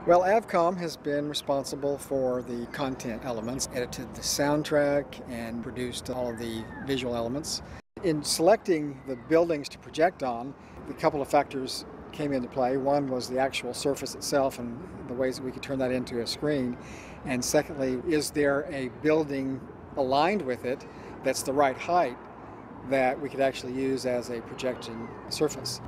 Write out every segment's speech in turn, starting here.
Well, Avcom has been responsible for the content elements, edited the soundtrack, and produced all of the visual elements. In selecting the buildings to project on, a couple of factors came into play. One was the actual surface itself and the ways that we could turn that into a screen. And secondly, is there a building aligned with it that's the right height that we could actually use as a projection surface?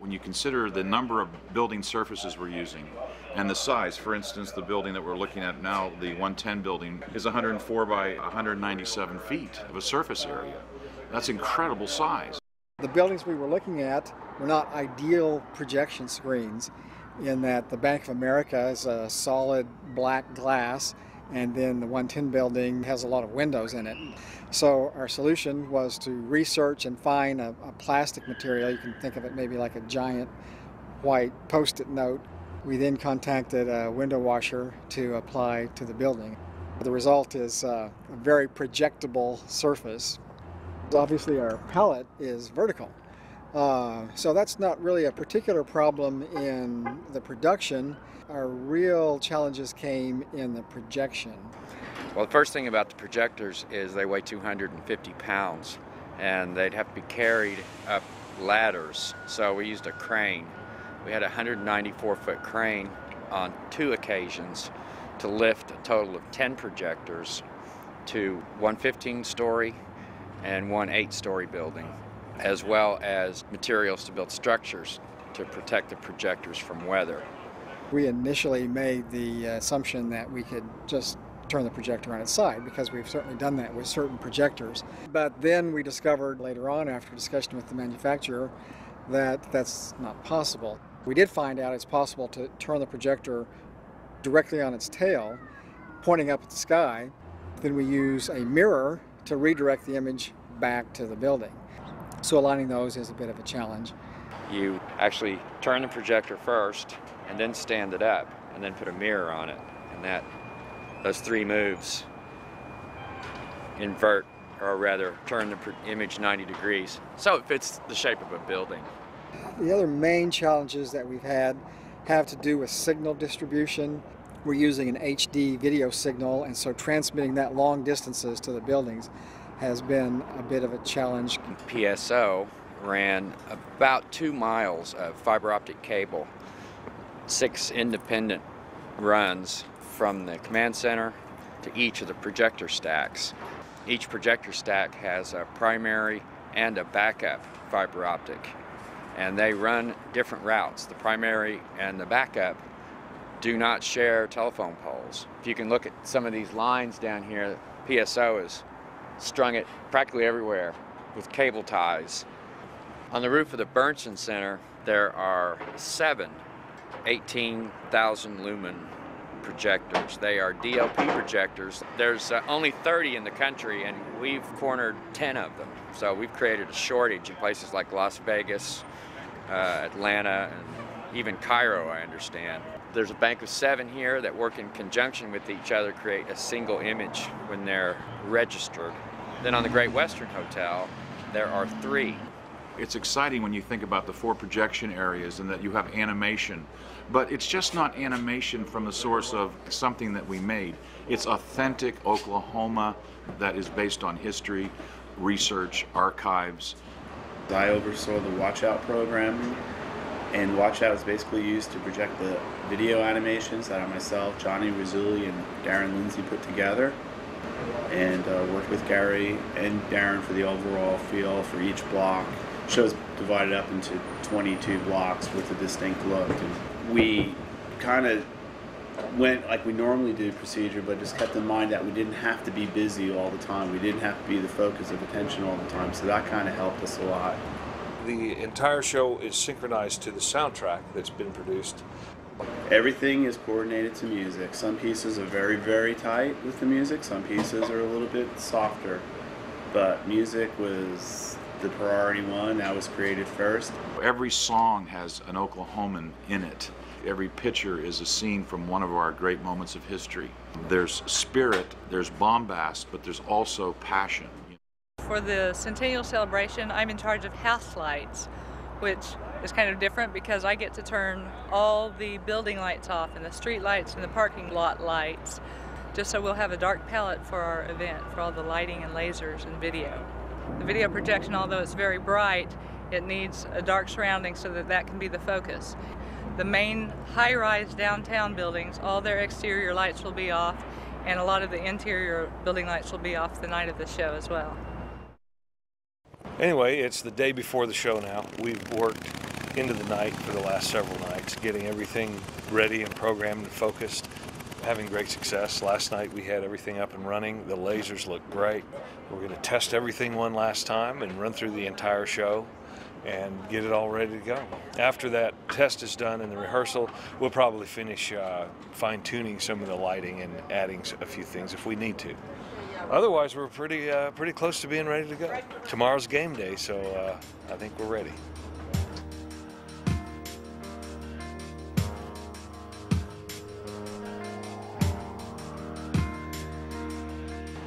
When you consider the number of building surfaces we're using and the size, for instance, the building that we're looking at now, the 110 building, is 104 by 197 feet of a surface area. That's incredible size. The buildings we were looking at were not ideal projection screens in that the Bank of America is a solid black glass, and then the 110 building has a lot of windows in it. So our solution was to research and find a plastic material. You can think of it maybe like a giant white Post-it note. We then contacted a window washer to apply to the building. The result is a very projectable surface. Obviously our palette is vertical. So that's not really a particular problem in the production. Our real challenges came in the projection. Well, the first thing about the projectors is they weigh 250 pounds and they'd have to be carried up ladders. So we used a crane. We had a 194-foot crane on 2 occasions to lift a total of 10 projectors to one 15-story and one 8-story building, as well as materials to build structures to protect the projectors from weather. We initially made the assumption that we could just turn the projector on its side, because we've certainly done that with certain projectors. But then we discovered later on, after discussion with the manufacturer, that that's not possible. We did find out it's possible to turn the projector directly on its tail, pointing up at the sky. Then we use a mirror to redirect the image back to the building. So aligning those is a bit of a challenge. You actually turn the projector first and then stand it up and then put a mirror on it, and those 3 moves invert, or rather turn the image 90 degrees so it fits the shape of a building. The other main challenges that we've had have to do with signal distribution. We're using an HD video signal, and so transmitting that long distances to the buildings has been a bit of a challenge. PSO ran about 2 miles of fiber optic cable, 6 independent runs from the command center to each of the projector stacks. Each projector stack has a primary and a backup fiber optic, and they run different routes. The primary and the backup do not share telephone poles. If you can look at some of these lines down here, PSO has strung it practically everywhere with cable ties. On the roof of the Bernstein Center, there are 7 18,000 lumen projectors. They are DLP projectors. There's only 30 in the country, and we've cornered 10 of them. So we've created a shortage in places like Las Vegas, Atlanta, and even Cairo, I understand. There's a bank of 7 here that work in conjunction with each other, create a single image when they're registered. Then on the Great Western Hotel, there are 3. It's exciting when you think about the 4 projection areas and that you have animation, but it's just not animation from the source of something that we made. It's authentic Oklahoma that is based on history, research, archives. I oversaw the Watch Out program, and Watch Out is basically used to project the video animations that I myself, Johnny Rizzulli, and Darren Lindsay put together, and worked with Gary and Darren for the overall feel for each block. The show's divided up into 22 blocks with a distinct look, and we kind of went like we normally do procedure, but just kept in mind that we didn't have to be busy all the time. We didn't have to be the focus of attention all the time, so that kind of helped us a lot. The entire show is synchronized to the soundtrack that's been produced. Everything is coordinated to music. Some pieces are very, very tight with the music. Some pieces are a little bit softer. But music was the priority one. That was created first. Every song has an Oklahoman in it. Every picture is a scene from one of our great moments of history. There's spirit, there's bombast, but there's also passion. For the Centennial celebration, I'm in charge of house lights, which is kind of different because I get to turn all the building lights off and the street lights and the parking lot lights, just so we'll have a dark palette for our event, for all the lighting and lasers and video. The video projection, although it's very bright, it needs a dark surrounding so that that can be the focus. The main high-rise downtown buildings, all their exterior lights will be off, and a lot of the interior building lights will be off the night of the show as well. Anyway, it's the day before the show now. We've worked into the night for the last several nights, getting everything ready and programmed and focused, having great success. Last night we had everything up and running. The lasers look great. We're going to test everything one last time and run through the entire show and get it all ready to go. After that test is done and the rehearsal, we'll probably finish fine-tuning some of the lighting and adding a few things if we need to. Otherwise, we're pretty close to being ready to go. Tomorrow's game day, so I think we're ready.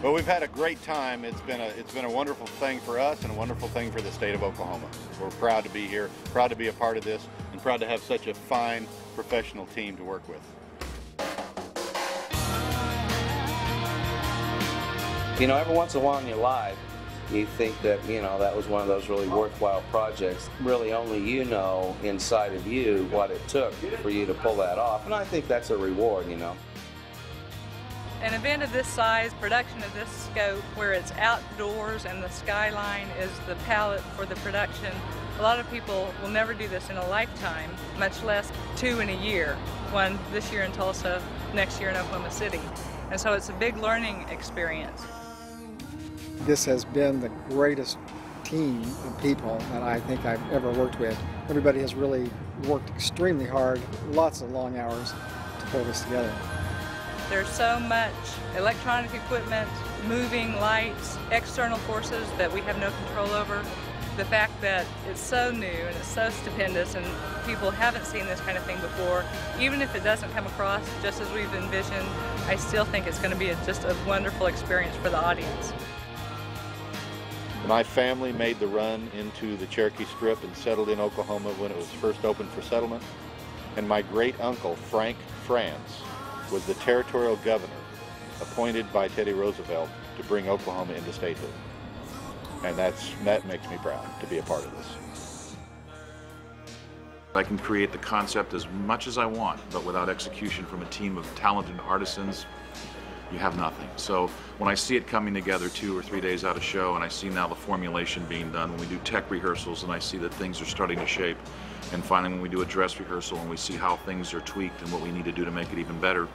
Well, we've had a great time. It's been a wonderful thing for us and a wonderful thing for the state of Oklahoma. We're proud to be here, proud to be a part of this, and proud to have such a fine professional team to work with. You know, every once in a while in your life, you think that, you know, that was one of those really worthwhile projects. Really only you know inside of you what it took for you to pull that off. And I think that's a reward, you know. An event of this size, production of this scope, where it's outdoors and the skyline is the palette for the production, a lot of people will never do this in a lifetime, much less 2 in a year. One this year in Tulsa, next year in Oklahoma City. And so it's a big learning experience. This has been the greatest team of people that I think I've ever worked with. Everybody has really worked extremely hard, lots of long hours to pull this together. There's so much electronic equipment, moving lights, external forces that we have no control over. The fact that it's so new and it's so stupendous and people haven't seen this kind of thing before, even if it doesn't come across just as we've envisioned, I still think it's going to be just a wonderful experience for the audience. My family made the run into the Cherokee Strip and settled in Oklahoma when it was first opened for settlement. And my great uncle, Frank Franz, was the territorial governor appointed by Teddy Roosevelt to bring Oklahoma into statehood. And that makes me proud to be a part of this. I can create the concept as much as I want, but without execution from a team of talented artisans, you have nothing. So when I see it coming together 2 or 3 days out of show, and I see now the formulation being done, when we do tech rehearsals and I see that things are starting to shape, and finally when we do a dress rehearsal and we see how things are tweaked and what we need to do to make it even better,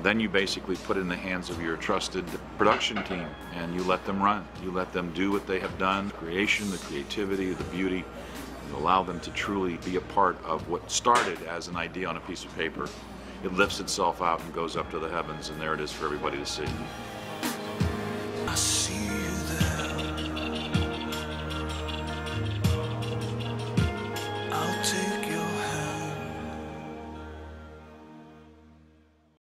then you basically put it in the hands of your trusted production team and you let them run. You let them do what they have done, the creation, the creativity, the beauty. You allow them to truly be a part of what started as an idea on a piece of paper. It lifts itself out and goes up to the heavens, and there it is for everybody to see.